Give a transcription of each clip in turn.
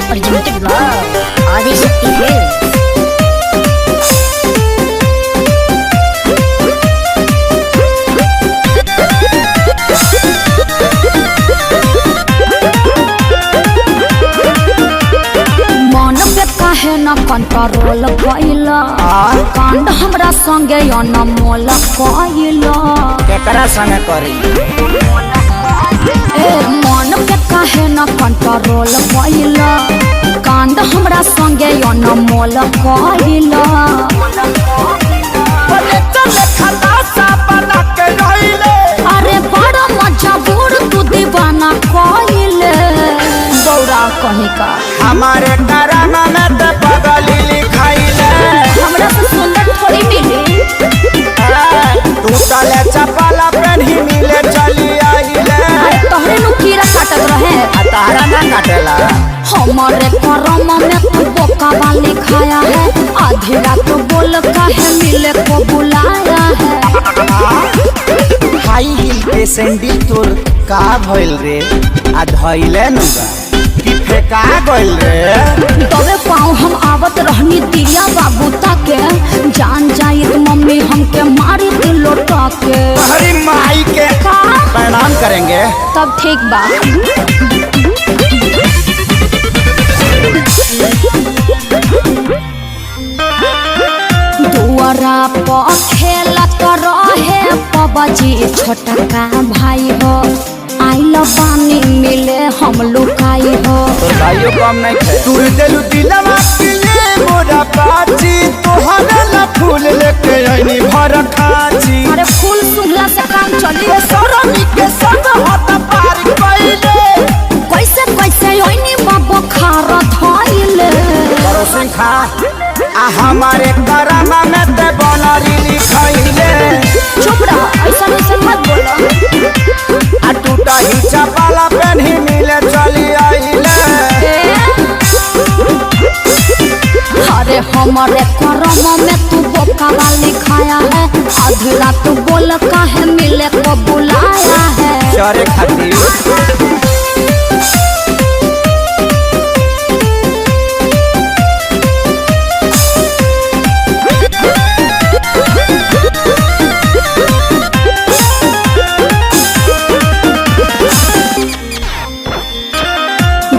Presented by Adishakti Films. काहे न control कइला कांड हमरा संगे अनमोल कइला केकरा संगे करी ए मन के काहे न कंट्रोल कइला कांड हमरा संगे अनमोल कइला बोले चले खलासा बना के रहिले अरे बड़ा मजबूर तू दीवाना कइले बौरा कहीं का हमारे कराना में ते पगली लिखाइले हमरा से सुंदर थोड़ी मिली टूटले चपला पेन्ही मिले चली आइले अरे तोहरे नु कीड़ा काटत रहे आ तारा ना काटेला हमारे करम में तू बोकावा लिखाया है आधी रात बोल काहे मिले को बुलाया है हाई हिल के सैंडल तोर का भइल रे आ धइले नुगा कि फेका गइल रे तबे पाँव हम आवत रहनी दिया बाबू ताके जान जाई तो मम्मी हमके मारी दिल लोटा के हरी माई के का प्रणाम करेंगे तब ठीक बा दुआरा पर खेलत रहे पबजी छोटा का भाई हो आइल पानी मिले हम लुकाई हो तो भाइयों कम नहीं थे तू दिलु दिलवा के लिए मोरा पाची तोहरा ला फूल लेके आईनी भर खाची अरे फूल सुंघला से काम चली सरमी के संग हाथ पार कइले कैसे कैसे ओइनी बाबू खारा धइले करो सिंखा आ हमारे करामा में ते बनरी लिखाइले चुप रह ऐसा ऐसा मत बोलो आ टूटा ही चपला पेन्ही मिले चली आइले अरे हमारे करम में तू बोकावा लिखाया है आधी रात बोल काहे मिले को बुलाया है चरे खातिर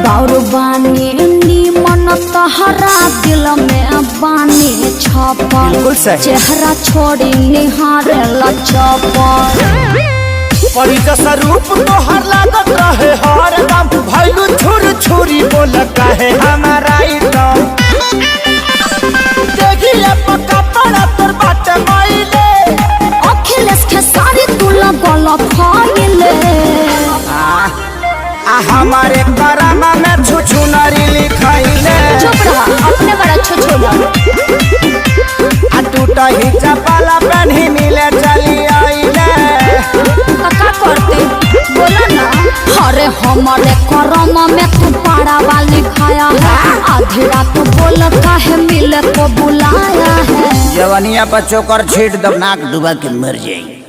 बाउर बानी नीमन तहरा दिल में बानी छपल बिल्कुल सही। चेहरा छोड़ी निहारे लचपल परी जैसा रूप तोहर लागत रहे हर दम भैलू छुर छुरी बोल कहे हमारा एकदम देखिए पक्का पड़ा तोर बाटे माइले अखिलेश के सारी तू लगल फाइले आ हमारे करामा में छुछु नारी लिखाइले चुप रहा अपने बड़ा छुछुला आ टूटा ही चपला पेन्ही मिले चली आइले का करते बोला ना अरे हमारे करम में तू पाड़ा वाली खाया है आधी रात बोल काहे मिले को बुलाया है जवनिया पर चोकर छीट दब नाक डुबा के मर जाएगी।